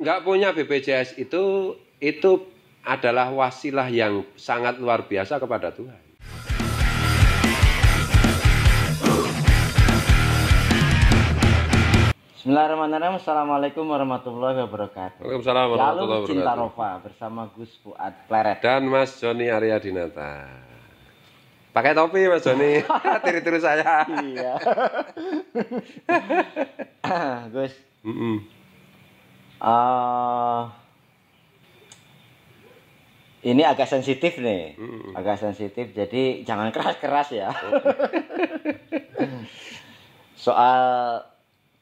nggak punya BPJS itu adalah wasilah yang sangat luar biasa kepada Tuhan. Bismillahirrahmanirrahim. Assalamualaikum warahmatullahi wabarakatuh. Waalaikumsalam warahmatullahi Jalur Cinta wabarakatuh. Rofa bersama Gus Fuad Pleret. Dan Mas Joni Arya Dinata. Pakai topi Mas Joni, tiru-tiru saya. Iya. Gus. Ini agak sensitif nih. Agak sensitif, jadi jangan keras-keras ya. Soal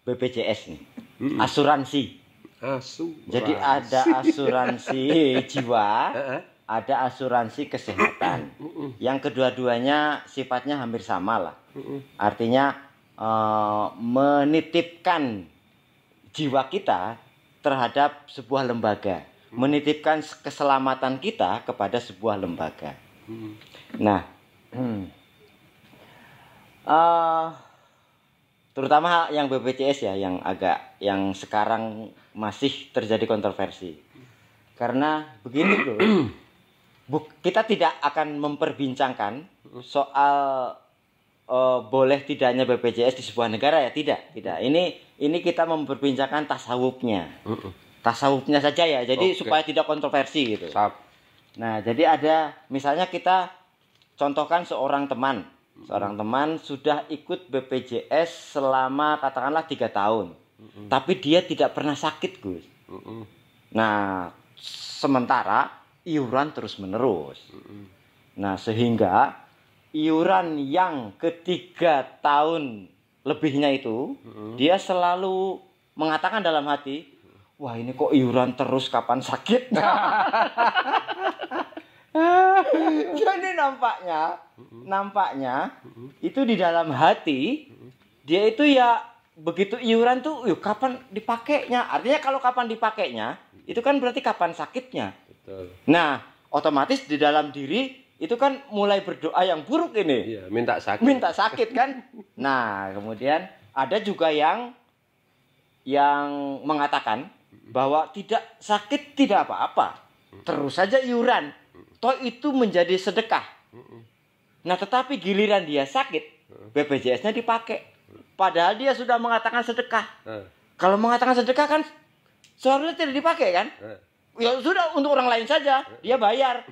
BPJS nih. Asuransi. Jadi ada asuransi jiwa, ada asuransi kesehatan. Yang kedua-duanya sifatnya hampir sama lah. Artinya menitipkan jiwa kita terhadap sebuah lembaga, menitipkan keselamatan kita kepada sebuah lembaga. Nah, terutama yang BPJS ya, yang sekarang masih terjadi kontroversi. Karena begini bro, kita tidak akan memperbincangkan soal boleh tidaknya BPJS di sebuah negara ya, tidak. Ini kita memperbincangkan tasawufnya. Tasawufnya saja ya. Jadi supaya tidak kontroversi gitu. Nah, jadi ada misalnya kita contohkan seorang teman sudah ikut BPJS selama katakanlah 3 tahun. Tapi dia tidak pernah sakit, Gus. Nah, sementara iuran terus-menerus. Nah, sehingga iuran yang ketiga tahun lebihnya itu, dia selalu mengatakan dalam hati, wah ini kok iuran terus, kapan sakit? Jadi nampaknya itu di dalam hati dia itu ya begitu iuran tuh, yuk kapan dipakainya? Artinya kalau kapan dipakainya itu kan berarti kapan sakitnya. Betul. Nah, otomatis di dalam diri itu kan mulai berdoa yang buruk ini. Iya, minta sakit kan. Nah, kemudian ada juga yang mengatakan bahwa tidak sakit tidak apa-apa, terus saja iuran, toh itu menjadi sedekah. Nah, tetapi giliran dia sakit, BPJS-nya dipakai. Padahal dia sudah mengatakan sedekah. Kalau mengatakan sedekah kan seharusnya tidak dipakai kan? Ya sudah, untuk orang lain saja, dia bayar.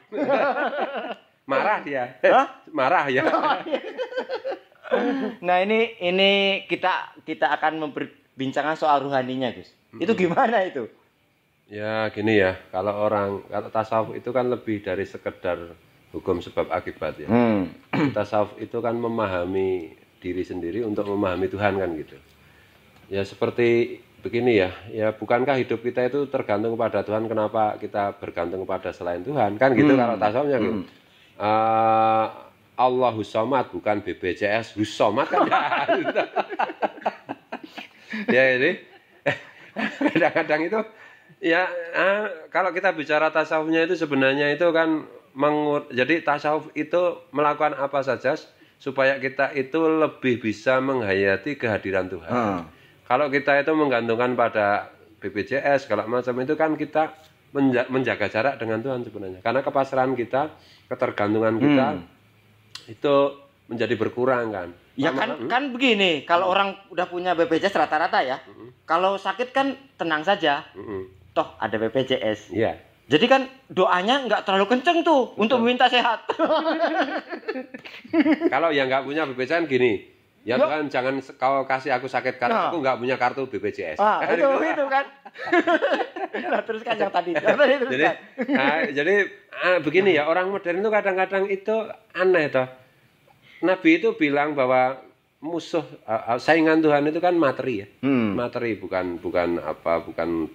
Marah dia. Marah ya. Nah, ini kita akan memperbincangkan soal ruhaninya, Gus. Itu gimana itu? Ya, gini ya. Kalau tasawuf itu kan lebih dari sekedar hukum sebab akibat ya. Tasawuf itu kan memahami diri sendiri untuk memahami Tuhan kan gitu. Ya seperti begini ya. Ya bukankah hidup kita itu tergantung kepada Tuhan, kenapa kita bergantung kepada selain Tuhan? Kan gitu kalau tasawufnya gitu. Allahus Somad, bukan BPJS Hussomat kan ya. Ya ini kadang-kadang itu ya kalau kita bicara tasawufnya itu sebenarnya itu kan jadi tasawuf itu melakukan apa saja supaya kita itu lebih bisa menghayati kehadiran Tuhan. Kalau kita itu menggantungkan pada BPJS kalau macam itu kan kita menjaga jarak dengan Tuhan sebenarnya. Karena kepasrahan kita, ketergantungan kita itu menjadi berkurang kan. Ya kan begini, kalau orang udah punya BPJS rata-rata ya, kalau sakit kan tenang saja. Toh ada BPJS. Iya. Jadi kan doanya nggak terlalu kenceng tuh untuk meminta sehat. Kalau yang nggak punya BPJS gini, ya Tuhan jangan kau kasih aku sakit karena aku nggak punya kartu BPJS. Itu kan. Nah, teruskan yang tadi. Jadi begini ya, orang modern itu kadang-kadang itu aneh toh. Nabi itu bilang bahwa musuh saingan Tuhan itu kan materi ya. Materi bukan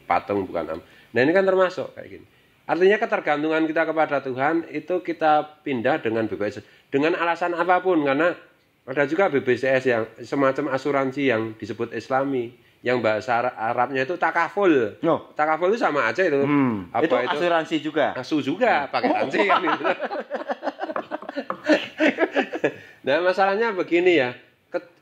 patung, bukan Nah, ini kan termasuk kayak gini. Artinya ketergantungan kita kepada Tuhan itu kita pindah dengan BPJS dengan alasan apapun, karena ada juga BPJS yang semacam asuransi yang disebut Islami, yang bahasa Arabnya itu takaful. Takaful itu sama aja itu. Itu asuransi juga. Asu juga pakai asuransi kan itu. Nah, masalahnya begini ya.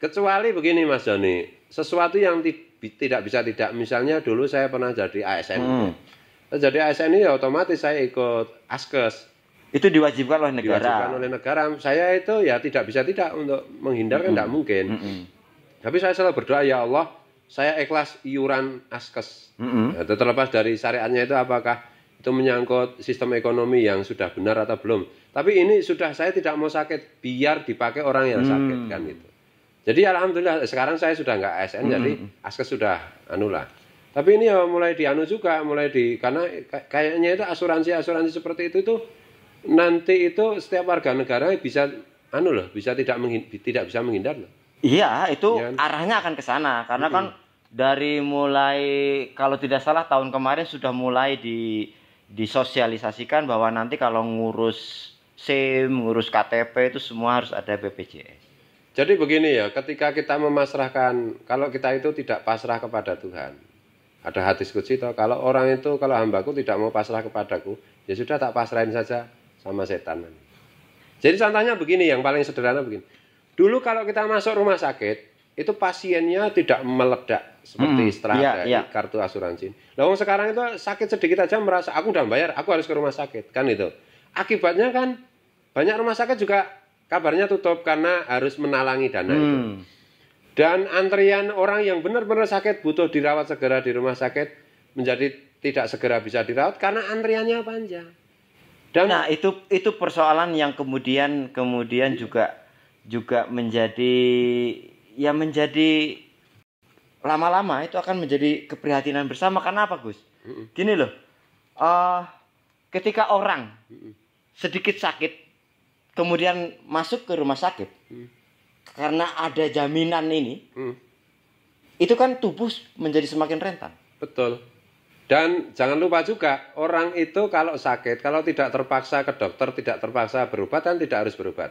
Kecuali begini Mas Joni, sesuatu yang tidak bisa tidak. Misalnya dulu saya pernah jadi ASN. Jadi ASN ini ya otomatis saya ikut Askes. Itu diwajibkan oleh negara. Diwajibkan oleh negara. Saya itu ya tidak bisa tidak untuk menghindar kan tidak mungkin. Tapi saya selalu berdoa, ya Allah, saya ikhlas iuran Askes. Ya, terlepas dari syariatnya itu apakah itu menyangkut sistem ekonomi yang sudah benar atau belum. Tapi ini sudah saya tidak mau sakit biar dipakai orang yang sakit kan gitu. Jadi alhamdulillah sekarang saya sudah nggak ASN jadi Askes sudah anulah. Tapi ini ya mulai dianu juga, karena kayaknya itu asuransi seperti itu tuh nanti itu setiap warga negara bisa bisa tidak bisa menghindar loh. Iya, itu ya, arahnya akan ke sana karena kan dari mulai kalau tidak salah tahun kemarin sudah mulai disosialisasikan bahwa nanti kalau ngurus SIM, ngurus KTP itu semua harus ada BPJS. Jadi begini ya, ketika kita memasrahkan, kalau kita itu tidak pasrah kepada Tuhan, ada hadis qudsi toh, kalau hambaku tidak mau pasrah kepadaku, ya sudah tak pasrahin saja sama setan. Jadi contohnya begini, yang paling sederhana begini. Dulu kalau kita masuk rumah sakit, itu pasiennya tidak meledak seperti setelah ada kartu asuransi. Lalu sekarang itu sakit sedikit aja merasa aku udah bayar, aku harus ke rumah sakit, kan itu. Akibatnya kan banyak rumah sakit juga kabarnya tutup karena harus menalangi dana itu. Dan antrian orang yang benar-benar sakit butuh dirawat segera di rumah sakit menjadi tidak segera bisa dirawat karena antriannya panjang. Dan nah, itu persoalan yang kemudian juga menjadi lama-lama itu akan menjadi keprihatinan bersama. Karena apa, Gus? Gini loh. Ketika orang sedikit sakit kemudian masuk ke rumah sakit karena ada jaminan ini, itu kan tubuh menjadi semakin rentan. Betul. Dan jangan lupa juga, orang itu kalau sakit, kalau tidak terpaksa ke dokter, tidak terpaksa berobat, kan tidak harus berobat.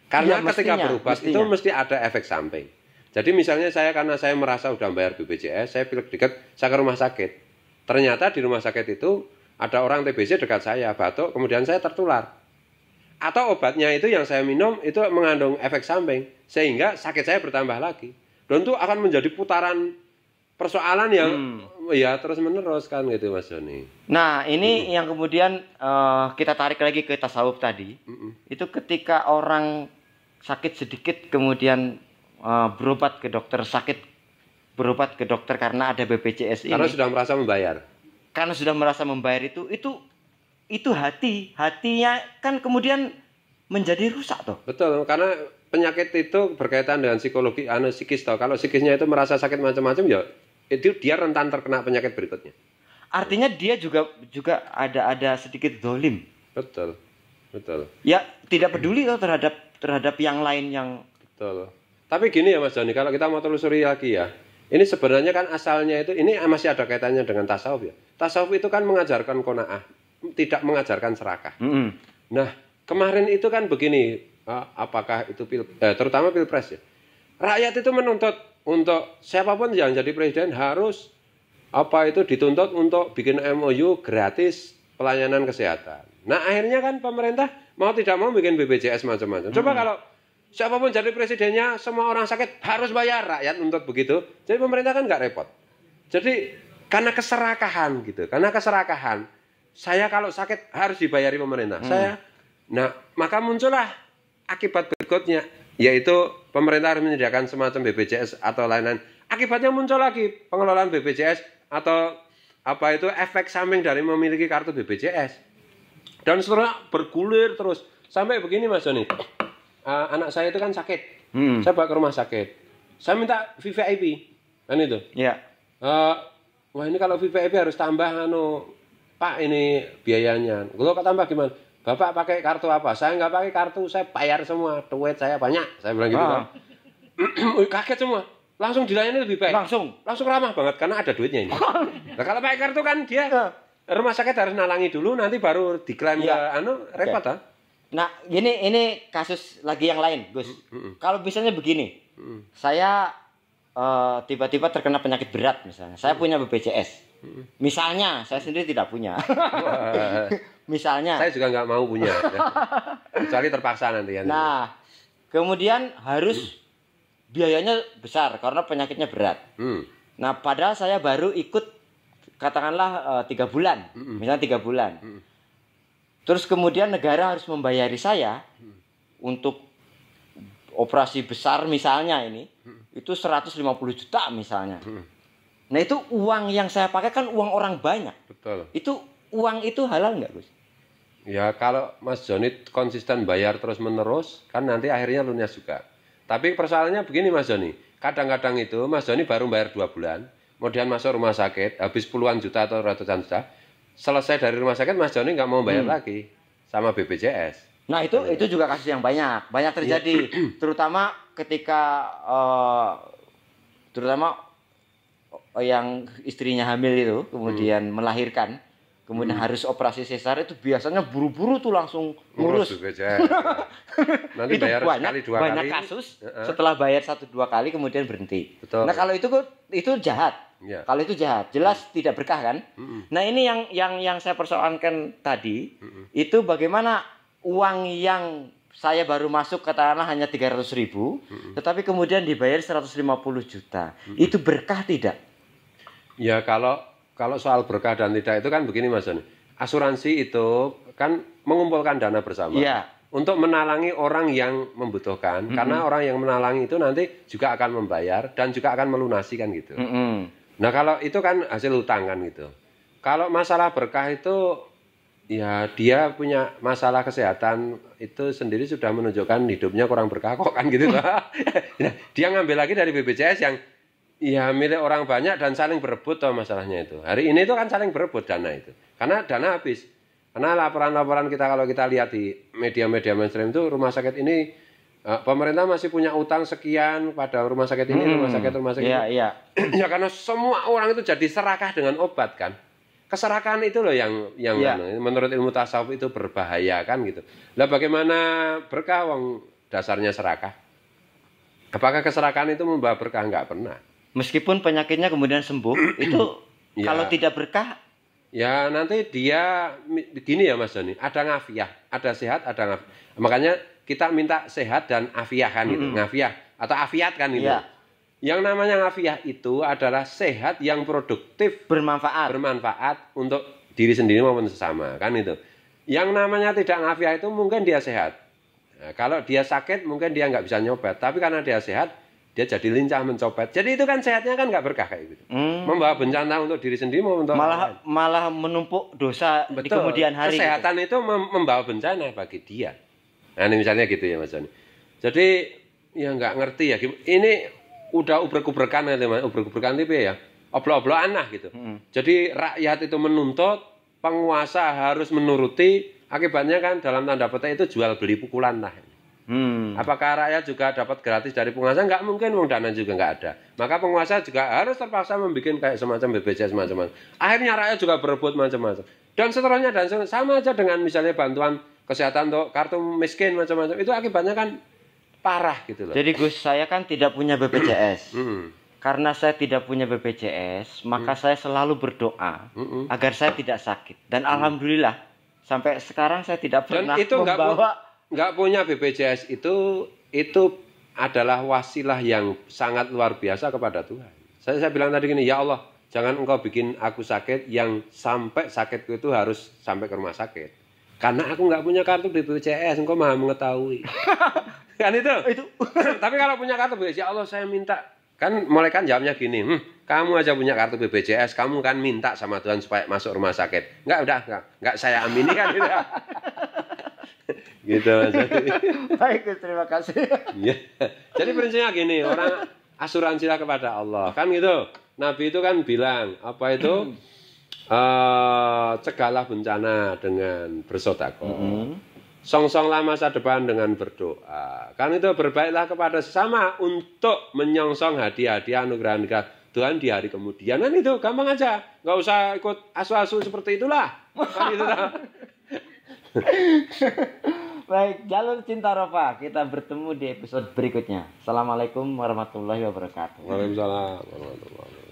Karena ya, ketika berobat itu mesti ada efek samping. Jadi misalnya karena saya merasa udah bayar BPJS, saya pilek dekat, saya ke rumah sakit. Ternyata di rumah sakit itu ada orang TBC dekat saya, batuk, kemudian saya tertular. Atau obatnya itu yang saya minum itu mengandung efek samping sehingga sakit saya bertambah lagi. Dan itu akan menjadi putaran persoalan yang ya terus menerus kan gitu Mas Joni. Nah ini yang kemudian kita tarik lagi ke tasawuf tadi. Itu ketika orang sakit sedikit kemudian berobat ke dokter, berobat ke dokter karena ada BPJS ini. Karena sudah merasa membayar. Karena sudah merasa membayar itu hatinya kan kemudian menjadi rusak toh. Betul, karena penyakit itu berkaitan dengan psikis toh. Kalau psikisnya itu merasa sakit macam-macam ya itu dia rentan terkena penyakit berikutnya. Artinya dia juga ada sedikit dolim. Betul. Ya tidak peduli toh terhadap yang lain yang. Betul. Tapi gini ya Mas Joni, kalau kita mau telusuri lagi ya, ini sebenarnya kan asalnya itu ini masih ada kaitannya dengan tasawuf ya. Tasawuf itu kan mengajarkan qanaah, tidak mengajarkan serakah. Nah, kemarin itu kan begini, apakah itu terutama Pilpres ya. Rakyat itu menuntut untuk siapapun yang jadi presiden harus dituntut untuk bikin MOU gratis pelayanan kesehatan. Nah, akhirnya kan pemerintah mau tidak mau bikin BPJS macam-macam. Coba kalau siapapun jadi presidennya semua orang sakit harus bayar, rakyat nuntut begitu. Jadi pemerintah kan nggak repot. Jadi karena keserakahan gitu, saya kalau sakit harus dibayari pemerintah. Nah, maka muncullah akibat berikutnya, yaitu pemerintah harus menyediakan semacam BPJS atau lain-lain. Akibatnya muncul lagi pengelolaan BPJS atau efek samping dari memiliki kartu BPJS. Dan setelah bergulir terus sampai begini Mas Joni. Anak saya itu kan sakit. Saya bawa ke rumah sakit. Saya minta VVIP. Kan itu. Iya. Wah ini kalau VVIP harus tambah Pak ini biayanya. Kalau tambah gimana? Bapak pakai kartu apa? Saya nggak pakai kartu, saya bayar semua. Duit saya banyak. Saya bilang gitu kan. Kaget semua. Langsung dilayani lebih baik. Langsung ramah banget karena ada duitnya ini. Nah, kalau pakai kartu kan dia rumah sakit harus nalangi dulu nanti baru diklaim ke repot ah. Nah, ini kasus lagi yang lain, Gus. Kalau misalnya begini. Saya tiba-tiba terkena penyakit berat misalnya. Saya punya BPJS. Misalnya, saya sendiri tidak punya. Misalnya. Saya juga nggak mau punya. Kecuali terpaksa nanti ya. Nah, kemudian harus biayanya besar karena penyakitnya berat. Nah, padahal saya baru ikut katakanlah 3 bulan, misalnya 3 bulan. Terus kemudian negara harus membayari saya untuk operasi besar misalnya ini, itu 150 juta misalnya. Nah, itu uang yang saya pakai kan uang orang banyak. Betul. Itu uang itu halal nggak, Gus? Ya kalau Mas Joni konsisten bayar terus menerus, kan nanti akhirnya lunas juga. Tapi persoalannya begini Mas Joni, kadang-kadang itu Mas Joni baru bayar 2 bulan, kemudian masuk rumah sakit, habis puluhan juta atau ratusan juta, selesai dari rumah sakit Mas Joni nggak mau bayar lagi sama BPJS. Nah itu juga kasus yang banyak terjadi, terutama ketika yang istrinya hamil itu kemudian melahirkan, kemudian harus operasi sesar, itu biasanya buru-buru tuh langsung ngurus. BPJS. Nanti itu bayar sekali 2 kali. Banyak kasus setelah bayar 1-2 kali kemudian berhenti. Betul. Nah kalau itu jahat. Ya. Kalau itu jahat, jelas tidak berkah kan? Nah ini yang saya persoalkan tadi, itu bagaimana uang yang saya baru masuk katakanlah hanya 300.000, tetapi kemudian dibayar 150 juta. Itu berkah tidak? Ya kalau soal berkah dan tidak itu kan begini Mas Joni. Asuransi itu kan mengumpulkan dana bersama. Iya. Untuk menalangi orang yang membutuhkan. Karena orang yang menalangi itu nanti juga akan membayar dan juga akan melunasi kan gitu. Nah kalau itu kan hasil hutang kan gitu. Kalau masalah berkah itu ya dia punya masalah kesehatan itu sendiri sudah menunjukkan hidupnya kurang berkah kok kan gitu. Nah, dia ngambil lagi dari BPJS yang ya milik orang banyak dan saling berebut toh masalahnya itu. Hari ini itu kan saling berebut dana itu. Karena dana habis. Karena laporan-laporan kita kalau kita lihat di media-media mainstream itu rumah sakit ini pemerintah masih punya utang sekian pada rumah sakit ini, rumah sakit ini. Iya. Ya karena semua orang itu jadi serakah dengan obat kan. Keserakahan itu loh yang menurut ilmu tasawuf itu berbahaya kan gitu. Lah bagaimana berkah wong dasarnya serakah? Apakah keserakahan itu membawa berkah? Enggak pernah. Meskipun penyakitnya kemudian sembuh, itu kalau tidak berkah, ya nanti dia begini ya Mas Joni, ada ngafiah, ada sehat, ada ngafiah. Makanya kita minta sehat dan afiah kan gitu, ngafiah atau afiat kan gitu. Iya. Yang namanya ngafiah itu adalah sehat yang produktif, bermanfaat untuk diri sendiri maupun sesama kan itu. Yang namanya tidak ngafiah itu mungkin dia sehat. Nah, kalau dia sakit mungkin dia nggak bisa nyopet, tapi karena dia sehat dia jadi lincah mencopet. Jadi itu kan sehatnya kan nggak berkah kayak gitu. Membawa bencana untuk diri sendiri maupun untuk malah menumpuk dosa. Betul. Di kemudian hari. Kesehatan itu membawa bencana bagi dia. Nah ini misalnya gitu ya Mas Joni. Jadi ya nggak ngerti ya. Ini udah ubrek-ubrekan itu ya. Oblok-oblokan lah gitu. Jadi rakyat itu menuntut, penguasa harus menuruti. Akibatnya kan dalam tanda petik itu jual beli pukulan lah. Apakah rakyat juga dapat gratis dari penguasa? Nggak mungkin, wong dana juga nggak ada. Maka penguasa juga harus terpaksa membuat kayak semacam BPJS macam-macam. Akhirnya rakyat juga berebut macam-macam. Dan seterusnya dan sama aja dengan misalnya bantuan kesehatan untuk kartu miskin macam-macam. Itu akibatnya kan parah gitu loh. Jadi Gus, saya kan tidak punya BPJS. Karena saya tidak punya BPJS, maka saya selalu berdoa agar saya tidak sakit. Dan alhamdulillah sampai sekarang saya tidak pernah membawa. Nggak punya BPJS itu adalah wasilah yang sangat luar biasa kepada Tuhan. Saya bilang tadi gini, ya Allah, jangan engkau bikin aku sakit yang sampai sakitku itu harus sampai ke rumah sakit. Karena aku nggak punya kartu BPJS, engkau maha mengetahui. Kan itu. Tapi kalau punya kartu BPJS, ya Allah saya minta. Kan mulai kan jawabnya gini, kamu aja punya kartu BPJS, kamu kan minta sama Tuhan supaya masuk rumah sakit. Enggak saya amini kan gitu. Gitu Mas. Baik, terima kasih. Ya. Jadi prinsipnya gini, orang asuransilah kepada Allah. Kan gitu. Nabi itu kan bilang, apa itu? Cegahlah bencana dengan bersedekah. Songsonglah masa depan dengan berdoa. Kan itu berbaiklah kepada sesama untuk menyongsong hadiah-hadiah anugerah-anugerah Tuhan di hari kemudian. Kan itu gampang aja. Nggak usah ikut asu-asu seperti itulah. Kan itu lah. Baik, Jalur Cinta Rofa. Kita bertemu di episode berikutnya. Assalamualaikum warahmatullahi wabarakatuh. Waalaikumsalam warahmatullahi wabarakatuh.